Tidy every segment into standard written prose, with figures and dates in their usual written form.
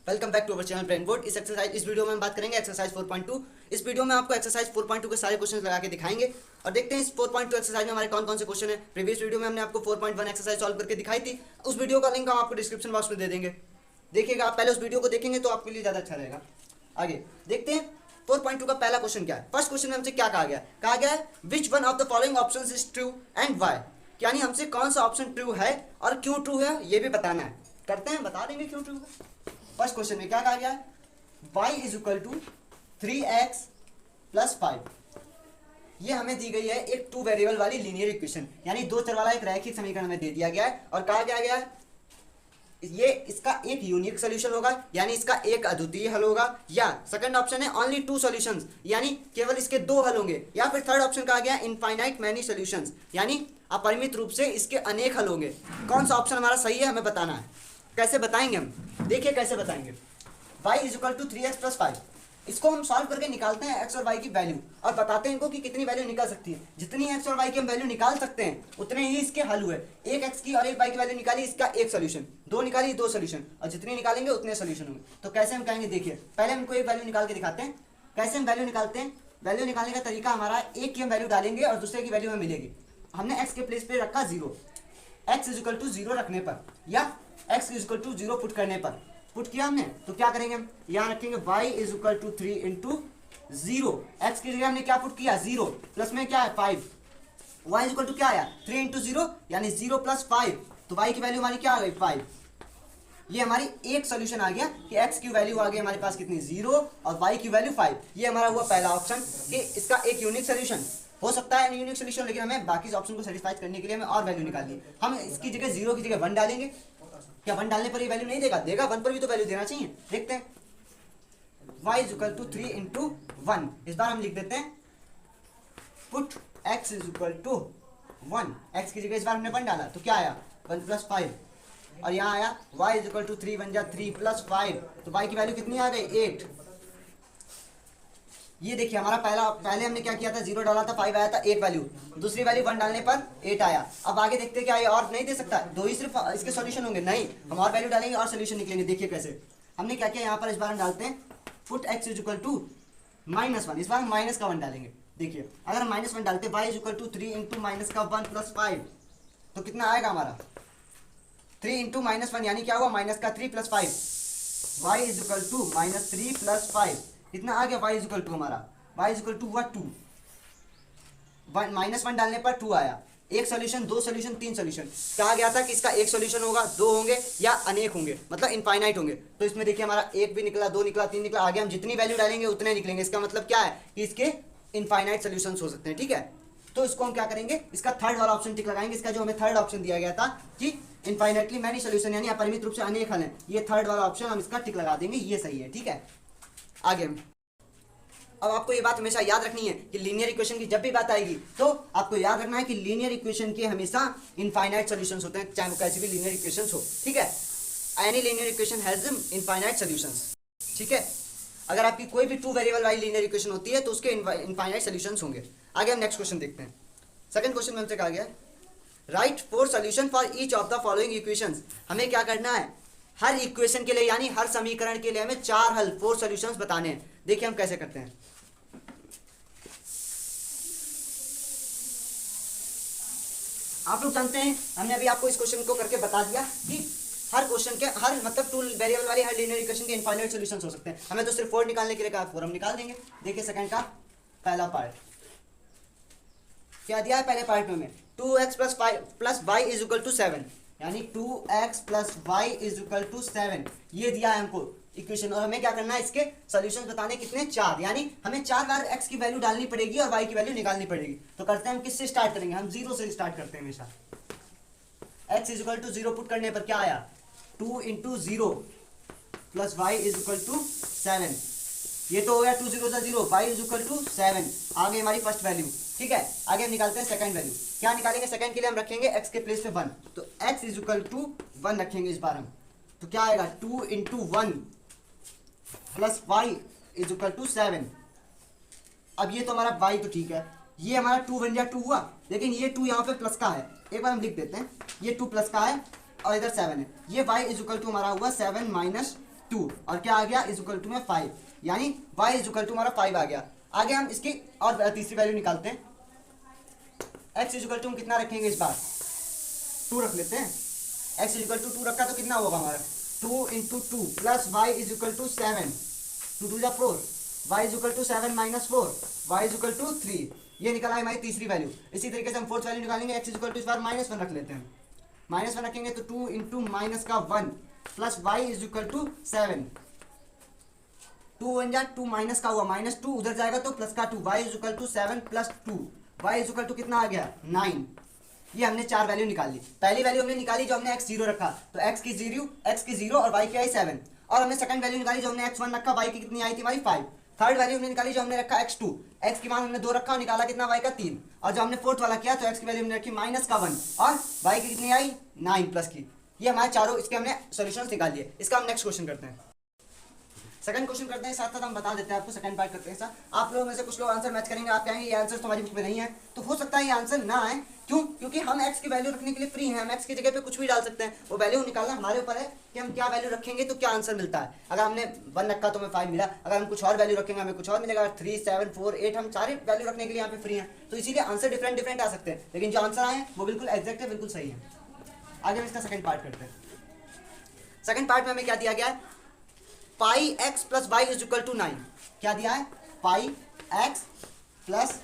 Welcome back to our channel brain board. इस video में हम बात करेंगे एक्सरसाइज 4.2। इस वीडियो में आपको एक्सरसाइज 4.2 के सारे क्वेश्चन लगा के दिखाएंगे और देखते हैं इस 4.2 एक्सरसाइज में हमारे कौन कौन से क्वेश्चन है। प्रीवियस वीडियो में हमने आपको 4.1 एक्सरसाइज सॉल्व करके दिखाई थी, उस वीडियो का लिंक हम आपको डिस्क्रिप्शन बॉक्स में दे देंगे। देखिएगा, आप पहले उस वीडियो को देखेंगे तो आपके लिए ज़्यादा अच्छा रहेगा। आगे देखते हैं 4.2 का पहला क्वेश्चन क्या है। फर्स्ट क्वेश्चन में हमसे क्या कहा गया है which one of the following options is true and why, यानी हमसे कौन सा ऑप्शन ट्रू है और क्यों ट्रू है ये भी बताना है। करते हैं, बता देंगे क्यों ट्रू है। फर्स्ट क्वेश्चन में क्या कहा गया है, y is equal to 3x plus 5। ये हमें दी गई है एक टू वेरिएबल वाली लीनियर इक्वेशन, यानी दो चर वाला एक रैखिक समीकरण हमें दे दिया गया है और कहा गया है ये इसका एक यूनिक सोल्यूशन होगा, यानी इसका एक अद्वितीय हल होगा, या सेकंड ऑप्शन है ओनली टू सॉल्यूशंस, यानी केवल इसके दो हल होंगे, या फिर थर्ड ऑप्शन कहा गया इनफाइनाइट मैनी सॉल्यूशंस, यानी अपरिमित रूप से इसके अनेक हल होंगे। कौन सा ऑप्शन हमारा सही है हमें बताना है। कैसे बताएंगे हम, देखिए कैसे बताएंगे। y is equal to 3x plus 5, इसको हम सॉल्व करके निकालते हैं x और y की वैल्यू और बताते हैं इनको कि कितनी वैल्यू निकाल सकती है। जितनी x और y की हम वैल्यू निकाल सकते हैं उतने ही इसके हल हुए। एक x की और एक y की वैल्यू निकाली, इसका एक सोल्यूशन, दो निकाली दो सोल्यूशन, और जितनी निकालेंगे उतने सोल्यूशन होंगे। तो कैसे हम कहेंगे, देखिए पहले हमको एक वैल्यू निकाल के दिखाते हैं। कैसे हम वैल्यू निकालते हैं, वैल्यू निकालने का तरीका हमारा, एक की हम वैल्यू डालेंगे और दूसरे की वैल्यू हमें मिलेगी। हमने x के प्लेस पे रखा 0, x इज इक्वल टू 0 रखने पर या x is equal to 0 put करने पर, पुट किया हमने तो क्या करेंगे हम यहाँ रखेंगे y is equal to 3 into 0। x की जगह हमने क्या पुट किया 0, प्लस में क्या है 5, y इज इक्वल टू क्या आया 3 इंटू 0 यानी 0 प्लस 5, तो y की वैल्यू हमारी क्या आ गई 5। ये हमारी एक सोल्यूशन आ गया कि x की वैल्यू आ गई हमारे पास कितनी 0 और y की वैल्यू 5। ये हमारा हुआ पहला ऑप्शन कि इसका एक यूनिक सोल्यूशन हो सकता है, यूनिक सोल्यूशन, लेकिन हमें बाकी ऑप्शन को सेटिस्फाई करने के लिए हमें और वैल्यू निकालनी है। हम इसकी जगह 0 की जगह 1 डालेंगे, क्या 1 डालने पर ये वैल्यू नहीं देगा, देगा 1 पर भी तो वैल्यू देना चाहिए। देखते हैं y is equal to 3 into 1, इस बार हम लिख देते हैं put x is equal to 1, x की जगह इस बार हमने 1 डाला तो क्या आया 1 प्लस 5, और यहाँ आया y इज इक्वल टू 3 1 जा 3 प्लस 5, तो y की वैल्यू कितनी आ गई 8। ये देखिए हमारा पहले हमने क्या किया था, 0 डाला था 5 आया था एक वैल्यू, दूसरी वैल्यू 1 डालने पर 8 आया। अब आगे देखते हैं क्या ये और नहीं दे सकता, दो ही सिर्फ इसके सॉल्यूशन होंगे, नहीं हम और वैल्यू डालेंगे और सॉल्यूशन निकलेंगे। देखिए कैसे हमने क्या किया, यहाँ पर इस बार हम डालते हैं put x is equal to -1, इस बार हम माइनस का 1 डालेंगे। देखिए अगर हम -1 डालते y is equal to 3 into minus का 1 प्लस 5, तो कितना आएगा हमारा 3 इंटू -1 यानी क्या हुआ माइनस का 3 plus 5, y is equal to -3 plus 5, कितना आ गया y इज इक्वल टू हमारा y इज इक्वल टू हुआ 2, -1 डालने पर 2 आया। एक सॉल्यूशन, दो सॉल्यूशन, तीन सॉल्यूशन, कहा गया था कि इसका एक सॉल्यूशन होगा, दो होंगे या अनेक होंगे, मतलब इनफाइनाइट होंगे। तो इसमें देखिए हमारा एक भी निकला, दो निकला, तीन निकला, आगे हम जितनी वैल्यू डालेंगे उतने निकलेंगे। इसका मतलब क्या है कि इसके इनफाइनाइट सॉल्यूशंस हो सकते हैं, ठीक है। तो इसको हम क्या करेंगे, इसका थर्ड वाला ऑप्शन टिक लगाएंगे। इसका जो हमें थर्ड ऑप्शन दिया गया था कि इनफाइनाइटली मैनी सॉल्यूशन यानी अपरिमित रूप से अनेक हल है, ये थर्ड वाला ऑप्शन हम इसका टिक लगा देंगे, ये सही है, ठीक है। आगे अब आपको ये बात हमेशा याद रखनी है कि लीनियर इक्वेशन की जब भी बात आएगी तो आपको याद रखना है कि लीनियर इक्वेशन के हमेशा इनफाइनाइट सॉल्यूशंस होते हैं, चाहे वो कैसी भी लीनियर इक्वेशंस हो, ठीक है। Any linear equation has infinite solutions, ठीक है। अगर आपकी कोई भी टू वेरिएबल वाली लीनियर इक्वेशन होती है तो उसके इनफाइनाइट सॉल्यूशंस होंगे। आगे हम नेक्स्ट क्वेश्चन देखते हैं। सेकंड क्वेश्चन में हमसे कहा गया right 4 solution for each of the following equations. हमें क्या करना है, हर इक्वेशन के लिए यानी हर समीकरण के लिए हमें 4 हल 4 सॉल्यूशंस बताने हैं। देखिए हम कैसे करते हैं। आप लोग जानते हैं, हमने अभी आपको इस क्वेश्चन को करके बता दिया कि हर क्वेश्चन के हर मतलब टू वेरिएबल वाली हर लीनियर इक्वेशन के इनफाइनाइट सॉल्यूशंस हो सकते हैं। हमें तो सिर्फ 4 निकालने के लिए कहा, 4 हम निकाल देंगे। देखिए सेकंड का पहला पार्ट क्या दिया है, पहले पार्ट में 2x plus y is equal to 7, यानी 2x plus y is equal to 7 ये दिया है हमको इक्वेशन, और हमें क्या करना है इसके सॉल्यूशंस बताने कितने 4, यानी हमें 4 बार x की वैल्यू डालनी पड़ेगी और y की वैल्यू निकालनी पड़ेगी। तो करते हैं हम किससे स्टार्ट करेंगे, हम 0 से स्टार्ट करते हैं हमेशा। x is equal to 0 put करने पर क्या आया 2 into 0 plus y is equal to 7, ये तो हो गया 2 0 0, y इज इक्वल टू 7 आ गई हमारी फर्स्ट वैल्यू, ठीक है। आगे हम निकालते हैं सेकंड वैल्यू। क्या निकालेंगे, सेकंड के लिए हम रखेंगे x के प्लेस पे 1, तो x इज इक्वल टू 1 रखेंगे इस बार हम, तो क्या आएगा 2 into 1 plus y is equal to 7। अब ये तो हमारा y तो ठीक है, ये हमारा 2 1 जा 2 हुआ, लेकिन ये 2 यहाँ पे प्लस का है, एक बार हम लिख देते हैं, ये 2 प्लस का है और इधर 7 है, ये y इज इक्वल टू हमारा हुआ 7 माइनस 2 और क्या आ गया इज इक्वल टू में 5, यानी y इज इक्वल टू हमारा 5 आ गया। आगे हम इसकी और तीसरी वैल्यू निकालते हैं। x इज इक्वल टू हम कितना रखेंगे इस बार 2 रख लेते हैं। x इज इक्वल टू 2 रखा तो कितना होगा हमारा 2 into 2 plus y is equal to 7, 2 2 जा 4, y is equal to 7 minus 4, y is equal to 3। ये निकला है हमारी तीसरी वैल्यू। इसी तरीके से हम फोर्थ वैल्यू निकालेंगे। x इज इक्वल टू इस बार -1 रख लेते हैं। -1 रखेंगे तो 2 इंटू माइनस का 1 plus y is equal to 7, 2 1 जा 2 माइनस का हुआ -2 उधर जाएगा तो प्लस का 2, y इज इक्वल टू 7 प्लस 2, y इज इक्वल टू कितना आ गया 9। ये हमने 4 वैल्यू निकाल ली। पहली वैल्यू हमने निकाली जो हमने x 0 रखा तो x की 0 और y की आई 7, और हमने सेकंड वैल्यू निकाली जो हमने x 1 रखा y की कितनी आई थी हमारी 5। थर्ड वैल्यू हमने निकाली जो हमने रखा x 2, x की मान हमने 2 रखा और निकाला कितना y का 3, और जो हमने फोर्थ वाला किया तो x की वैल्यू हमने रखी माइनस का 1 और y की कितनी आई 9 प्लस की। ये हमारे चारों इसके हमने सॉल्यूशंस निकाल लिए। इसका हम नेक्स्ट क्वेश्चन करते हैं। सेकंड क्वेश्चन करते हैं, साथ साथ हम बता देते हैं आपको सेकंड पार्ट करते हैं सर। आप लोगों में से कुछ लोग आंसर मैच करेंगे, आप कहेंगे ये आंसर तो हमारी बुक में नहीं है, तो हो सकता है ये आंसर ना आए। क्यों? क्योंकि हम x की वैल्यू रखने के लिए फ्री हैं, हम x की जगह पे कुछ भी डाल सकते हैं। वो वैल्यू निकालना हमारे ऊपर है कि हम क्या वैल्यू रखेंगे तो क्या आंसर मिलता है। अगर हमने 1 रखा तो हमें 5 मिला, अगर हम कुछ और वैल्यू रखेंगे हमें कुछ और मिलेगा। 3 7 4 8 हम सारे वैल्यू रखने के लिए यहाँ पे फ्री हैं, तो इसीलिए आंसर डिफरेंट डिफरेंट आ सकते हैं, लेकिन जो आंसर आए वो बिल्कुल एग्जैक्ट है, बिल्कुल सही है। आगे हम इसका सेकंड पार्ट करते हैं। सेकंड पार्ट में हमें क्या दिया गया है, pi x plus y is equal to 9। क्या दिया है, pi x plus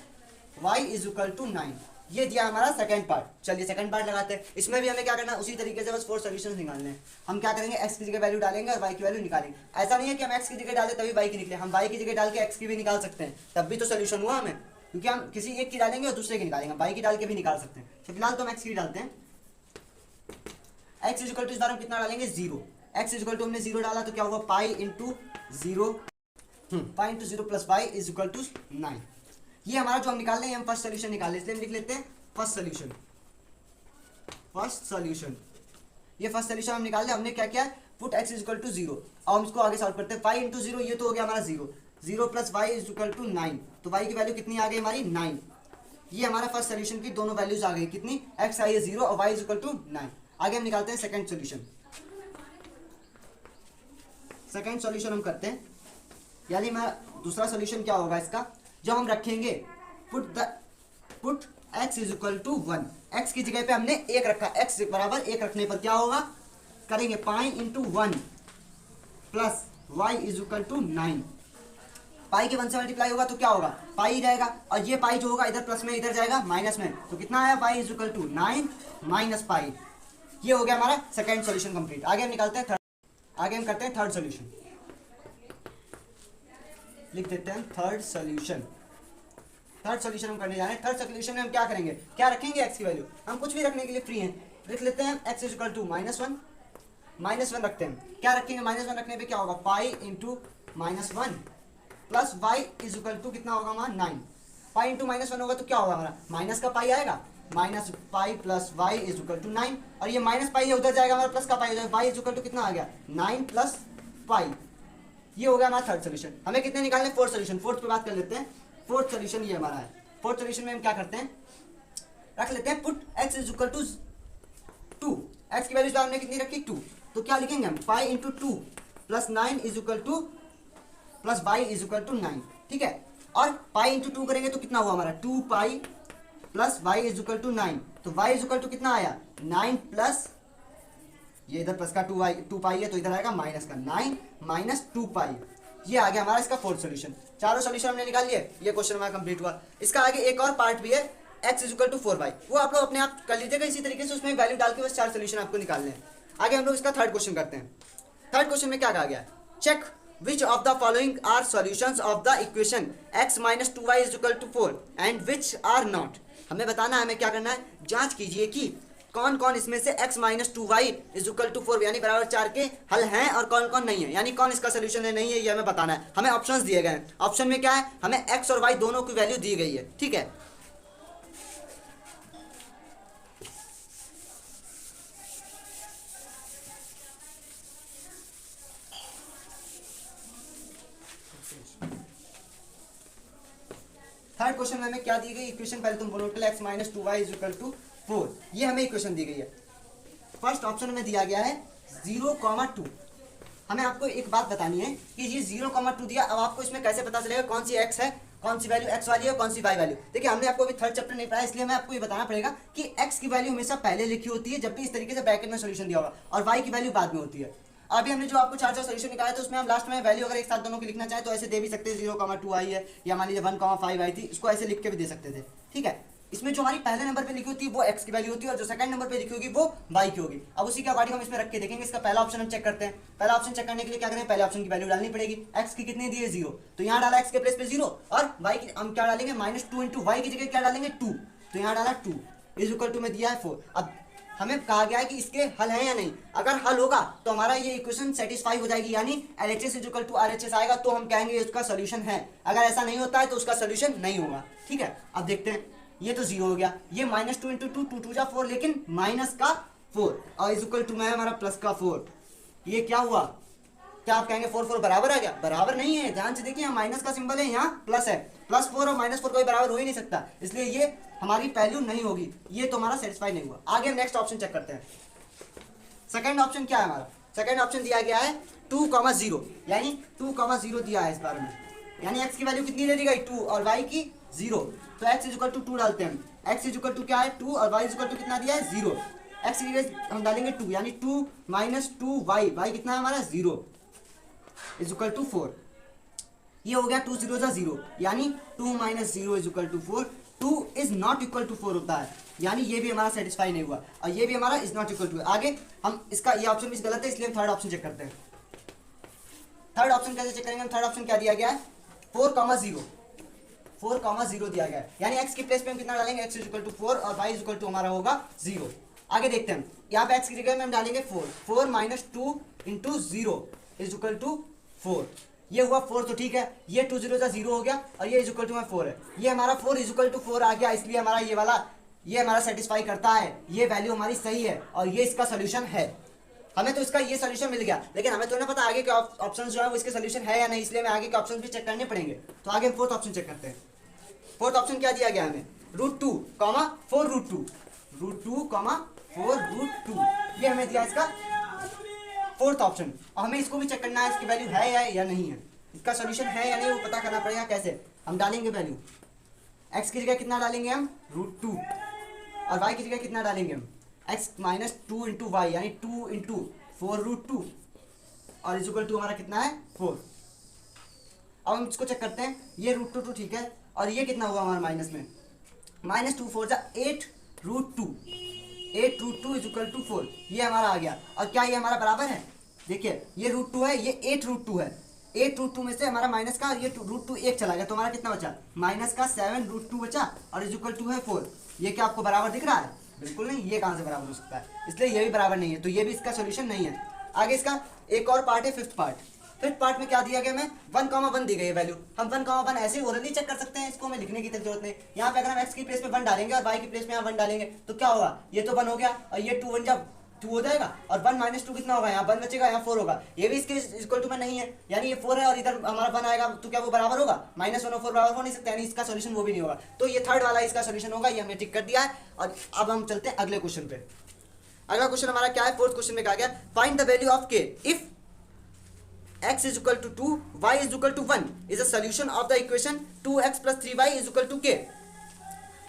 y is equal to 9। ये दिया हमारा सेकंड पार्ट। चलिए सेकंड पार्ट लगाते हैं। इसमें भी हमें क्या करना है, उसी तरीके से बस 4 सॉल्यूशंस निकालने हैं। हम क्या करेंगे, x की जगह वैल्यू डालेंगे और y की वैल्यू निकालेंगे। ऐसा नहीं है कि हम x की जगह डालें तभी y की निकले, हम y की जगह डाल के x की भी निकाल सकते हैं, तब भी तो सोल्यूशन हुआ हमें, क्योंकि हम किसी एक की डालेंगे और दूसरे की निकालेंगे, हम y की डाल के भी निकाल सकते हैं। तो फिलहाल तो हम x की डालते हैं। x इज इक्वल टू इस बार हम कितना डालेंगे 0। x इज इक्वल टू हमने 0 डाला तो क्या हुआ pi into 0, pi into 0 plus y is equal to 9। ये हमारा जो हम निकाल रहे हैं, हम फर्स्ट सोल्यूशन निकाल रहे हैं, इसलिए हम लिख लेते हैं फर्स्ट सोल्यूशन। फर्स्ट सोल्यूशन, ये फर्स्ट सोल्यूशन हम निकाल लिया। हमने क्या किया, put x is equal to 0। अब हम इसको आगे सॉल्व करते हैं। 5 इंटू 0 ये तो हो गया हमारा 0, 0 plus y is equal to 9, तो y की वैल्यू कितनी आ गई हमारी 9। ये हमारा फर्स्ट सोल्यूशन की दोनों वैल्यूज आ गई, कितनी, x आई है 0 और y इज इक्वल टू 9। आगे हम निकालते हैं सेकंड सोल्यूशन। सेकंड सॉल्यूशन हम करते हैं, यानी हमारा दूसरा सॉल्यूशन क्या होगा इसका, जो हम रखेंगे put x is equal to 1। x की जगह पे हमने 1 रखा, x बराबर 1 रखने पर क्या होगा, करेंगे pi into 1 plus y is equal to 9। Pi के 1 से मल्टीप्लाई होगा तो क्या होगा, पाई रहेगा, और ये पाई जो होगा इधर प्लस में इधर जाएगा माइनस में, तो कितना आया y is equal to 9 minus pi. ये हो गया हमारा सेकंड सॉल्यूशन कंप्लीट। आगे हम निकालते हैं आगे हम करते हैं थर्ड सॉल्यूशन। लिख देते हैं थर्ड सॉल्यूशन। थर्ड सॉल्यूशन हम करने जा रहे हैं। थर्ड सॉल्यूशन में हम क्या करेंगे, क्या रखेंगे x की वैल्यू, हम कुछ भी रखने के लिए फ्री हैं। लिख लेते हैं x इज इक्वल टू -1 रखते हैं। क्या रखेंगे, -1 रखने पे क्या होगा, pi into -1 plus y is equal to कितना होगा हमारा 9। पाई इंटू -1 होगा तो क्या होगा हमारा, माइनस का पाई आएगा, minus pi plus y is equal to 9, और ये माइनस पाई है उधर जाएगा हमारा, प्लस का पाई हो जाएगा, y इज इक्वल टू कितना आ गया 9 प्लस पाई। ये हो गया हमारा थर्ड सोल्यूशन। हमें कितने निकालने, फोर्थ सोल्यूशन। फोर्थ पे बात कर लेते हैं। फोर्थ सोल्यूशन ये हमारा है। फोर्थ सोल्यूशन में हम क्या करते हैं, रख लेते हैं put x is equal to 2। x की वैल्यू हमने कितनी रखी 2, तो क्या लिखेंगे हम, pi into 2 plus 9 is equal to plus y is equal to 9। ठीक है, और पाई इंटू 2 करेंगे तो कितना हुआ हमारा 2 pi plus y is equal to 9, तो y इज इक्वल टू कितना आया 9 प्लस, ये इधर प्लस का 2 पाई है तो इधर आएगा माइनस का 9 माइनस 2 पाई। ये आ गया हमारा इसका फोर्थ सॉल्यूशन। चारों सॉल्यूशन हमने निकाल लिए। ये क्वेश्चन हमारा कंप्लीट हुआ। इसका आगे एक और पार्ट भी है, x is equal to 4y, वो आप लोग अपने आप कर लीजिएगा इसी तरीके से, उसमें वैल्यू डाल के बस 4 सॉल्यूशन आपको निकालने हैं। आगे हम लोग इसका थर्ड क्वेश्चन करते हैं। थर्ड क्वेश्चन में क्या कहा गया है, check which of the following are solutions of the equation x minus 2y is equal to 4 and which are not. हमें बताना है, हमें क्या करना है, जांच कीजिए कि कौन कौन इसमें से x minus 2y is equal to 4 यानी बराबर 4 के हल हैं और कौन कौन नहीं है, यानी कौन इसका सोल्यूशन है नहीं है, ये हमें बताना है। हमें ऑप्शंस दिए गए हैं। ऑप्शन में क्या है, हमें x और y दोनों की वैल्यू दी गई है। ठीक है, थर्ड क्वेश्चन में हमें क्या दी गई इक्वेशन, पहले तुम बोलो x minus 2y is equal to 4, ये हमें इक्वेशन दी गई है। फर्स्ट ऑप्शन में दिया गया है 0, 2। हमें आपको एक बात बतानी है कि ये 0,2 दिया। अब आपको इसमें कैसे पता चलेगा कौन सी एक्स है, कौन सी वैल्यू एक्स वाली है, कौन सी वाई वैल्यू। देखिए हमने आपको अभी थर्ड चैप्टर नहीं पढ़ाया, इसलिए हमें आपको ये बताना पड़ेगा कि एक्स की वैल्यू हमेशा पहले लिखी होती है जब भी इस तरीके से ब्रैकेट में सोल्यूशन दिया होगा, और वाई की वैल्यू बाद में होती है। अभी हमने जो आपको 4 सोल्यूशन निकाला तो उसमें हम लास्ट में वैल्यू अगर एक साथ दोनों की लिखना चाहे तो ऐसे दे भी सकते हैं, 0,2 आई है, या मान लीजिए 1,5 आई थी, इसको ऐसे लिख के भी दे सकते थे। ठीक है, इसमें जो हमारी पहले नंबर पे लिखी होती है वो एक्स की वैल्यू होती है, और जो सेकंड नंबर पे लिखी होगी वो वाई की होगी। अब उसी का अकॉर्डिंग हम इसमें रख के देखेंगे। इसका पहला ऑप्शन हम चेक करते हैं। पहला ऑप्शन चेक करने के लिए क्या करें, पहले ऑप्शन की वैल्यू डालनी पड़ेगी। एक्स की कितनी दी है 0, तो यहाँ डाला एक्स के प्लेस पे 0, और वाई की हम क्या डालेंगे -2 इंटू वाई की जगह क्या डालेंगे 2, तो यहाँ डाला 2 इज इक्वल टू में दिया है 4। अब हमें कहा गया है कि इसके हल है या नहीं। अगर हल होगा तो हमारा ये इक्वेशन सेटिस्फाई हो जाएगी, यानी LHS is equal to RHS आएगा, तो हम कहेंगे इसका सोल्यूशन है। अगर ऐसा नहीं होता है तो उसका सोल्यूशन नहीं होगा। ठीक है, अब देखते हैं। ये तो 0 हो गया, ये -2 इंटू 2, 2 2 4, लेकिन माइनस का 4 और इज इक्वल टू में हमारा प्लस का 4। ये क्या हुआ, क्या आप कहेंगे 4 4 बराबर आ गया? बराबर नहीं है, ध्यान से देखिए, यहाँ माइनस का सिंबल है, यहाँ प्लस है। +4 और -4 कोई बराबर हो ही नहीं सकता, इसलिए ये हमारी वैल्यू नहीं होगी। ये तो हमारा सेटिस्फाई नहीं हुआ। आगे हम नेक्स्ट ऑप्शन चेक करते हैं। सेकंड ऑप्शन क्या है हमारा? सेकंड ऑप्शन दिया गया है 2,0, यानी 2,0 दिया है इस बार में, यानी x की वैल्यू कितनी दे दी गई 2 और y की 0, तो x इज इक्वल टू 2 डालते हैं। x इज इक्वल टू क्या है 2 और y इज इक्वल टू कितना दिया है 0। x की जगह हम डालेंगे 2, यानी 2 - 2y, y कितना है हमारा 0 इज इक्वल टू 4। ये हो गया 2 0 0, यानी 2 - 0 is equal to 4। 2 is not equal to 4 होता है, यानी ये भी हमारा सेटिस्फाई नहीं हुआ, और ये भी हमारा इज नॉट इक्वल टू। आगे हम इसका ये ऑप्शन भी गलत है, इसलिए हम थर्ड ऑप्शन चेक करते हैं। थर्ड ऑप्शन कैसे चेक करेंगे हम? थर्ड ऑप्शन क्या दिया गया है 4,0, 4,0 दिया गया है, यानी x की प्लेस पे हम कितना डालेंगे, x इज इक्वल टू 4 और y इज इक्वल टू हमारा होगा 0। आगे देखते हैं, यहाँ पे x की जगह में हम डालेंगे 4, 4 - 2 इंटू 0 इज इक्वल टू 4। ये हुआ 4, तो ठीक है, ये 2 0 0 हो गया, और ये इज इक्वल टू में 4 है। ये हमारा 4 इज इक्वल टू 4 आ गया, इसलिए हमारा ये वाला ये हमारा सेटिस्फाई करता है, ये वैल्यू हमारी सही है, और ये इसका सोल्यूशन है। हमें तो इसका ये सोल्यूशन मिल गया, लेकिन हमें तो ना पता आगे के ऑप्शन जो है वो इसके सोल्यूशन है या नहीं, इसलिए हमें आगे के ऑप्शन भी चेक करने पड़ेंगे। तो आगे हम फोर्थ ऑप्शन चेक करते हैं। फोर्थ ऑप्शन क्या दिया गया हमें, √2, 4 √2, √2, 4 √2, ये हमें दिया इसका फोर्थ ऑप्शन। और हमें इसको भी चेक करना है इसकी वैल्यू है या नहीं है, इसका सोल्यूशन है या नहीं वो पता करना पड़ेगा। कैसे? हम डालेंगे वैल्यू, x की जगह कितना डालेंगे हम √2, और y की जगह कितना डालेंगे हम x - 2 इंटू वाई, यानी 2 इंटू 4 √2, और इज इक्वल टू हमारा कितना है 4। अब हम इसको चेक करते हैं, ये √2 ठीक है, और ये कितना हुआ हमारा माइनस में, -2 4 8 √2, 8 √2 इज इक्वल टू 4, ये हमारा आ गया। और क्या ये हमारा बराबर है? देखिए ये √2 है, ये 8 √2 है, 8 √2 में से हमारा माइनस का ये √2 एक चला गया, तो हमारा कितना बचा, -7 √2 बचा, और इज इक्वल टू है 4। ये क्या आपको बराबर दिख रहा है? बिल्कुल नहीं, ये कहाँ से बराबर हो सकता है, इसलिए ये भी बराबर नहीं है, तो ये भी इसका सोल्यूशन नहीं है। आगे इसका एक और पार्ट है, फिफ्थ पार्ट। फिफ्थ पार्ट में क्या दिया गया हमें, 1,1 दी गई है वैल्यू। हम 1,1 ऐसे ओरली चेक कर सकते हैं, इसको हमें लिखने की जरूरत नहीं। यहाँ पे अगर हम x की प्लेस में 1 डालेंगे और y की प्लेस में यहाँ 1 डालेंगे तो क्या होगा, ये तो 1 हो गया, और ये 2 1 जब 2 हो जाएगा, और 1 - 2 कितना होगा, यहाँ 1 बचेगा, यहाँ 4 होगा। ये भी इसके इक्वल टू में नहीं है, यानी ये 4 है और इधर हमारा 1 आएगा, तो क्या वो बराबर होगा, -1 और 4 बराबर हो नहीं सकते, यानी इसका सोल्यूशन वो भी नहीं होगा। तो ये थर्ड वाला इसका सोल्यूशन होगा, ये हमने टिक कर दिया है। और अब हम चलते हैं अगले क्वेश्चन पे। अगला क्वेश्चन हमारा क्या है, फोर्थ क्वेश्चन में कहा गया find the value of k if x is equal to 2, y is equal to 1 is a solution of the equation 2x plus 3y is equal to k।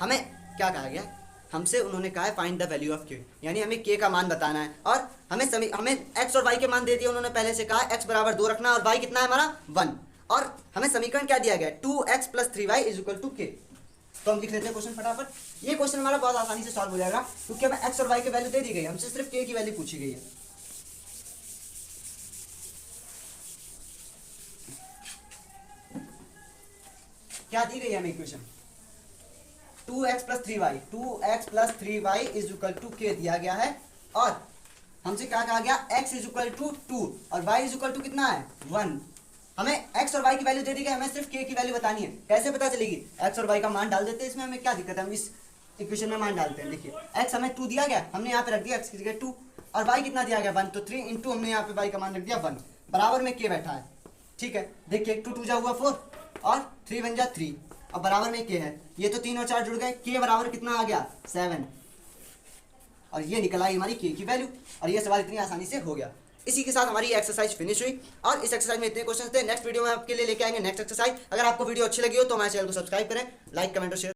हमें क्या कहा गया, हमसे उन्होंने कहा है find the value of k, यानी हमें k का मान बताना है, और हमें x और y के मान दे दिए उन्होंने पहले से कहा x बराबर 2 रखना, और y कितना है हमारा 1, और हमें समीकरण क्या दिया गया 2x plus 3y is equal to k। तो हम लिख लेते हैं क्वेश्चन फटाफट। ये क्वेश्चन हमारा बहुत आसानी से सॉल्व हो जाएगा, क्योंकि हमें x और y की वैल्यू दे दी गई, हमसे सिर्फ k की वैल्यू पूछी गई है। क्या दी गई है हमें equation, 2x plus 3y, 2x plus 3y is equal to k दिया गया है, और हमसे क्या कहा गया x इज इक्वल टू 2 और y इज इक्वल टू कितना है 1। हमें x और y की वैल्यू दे दी गई, हमें सिर्फ k की वैल्यू बतानी है। कैसे पता चलेगी, x और y का मान डाल देते हैं, इसमें हमें क्या दिक्कत है, हम इस इक्वेशन में मान डालते हैं। देखिए x हमें 2 दिया गया, हमने यहाँ पे रख दिया x की जगह 2, और y कितना दिया गया 1, तो 3 इंटू हमने यहाँ पे y का मान रख दिया 1, बराबर में k बैठा है। ठीक है, देखिए 2 2 जा हुआ 4 और 3 1 जा 3, अब बराबर में k है, ये तो 3 और 4 जुड़ गए, k बराबर कितना आ गया 7, और ये निकल आई हमारी k की वैल्यू, और ये सवाल इतनी आसानी से हो गया। इसी के साथ हमारी एक्सरसाइज फिनिश हुई और इस एक्सरसाइज में इतने क्वेश्चन थे। नेक्स्ट वीडियो में आपके लिए लेके आएंगे नेक्स्ट एक्सरसाइज। अगर आपको वीडियो अच्छी लगी हो तो हमारे चैनल को सब्सक्राइब करें, लाइक कमेंट और शेयर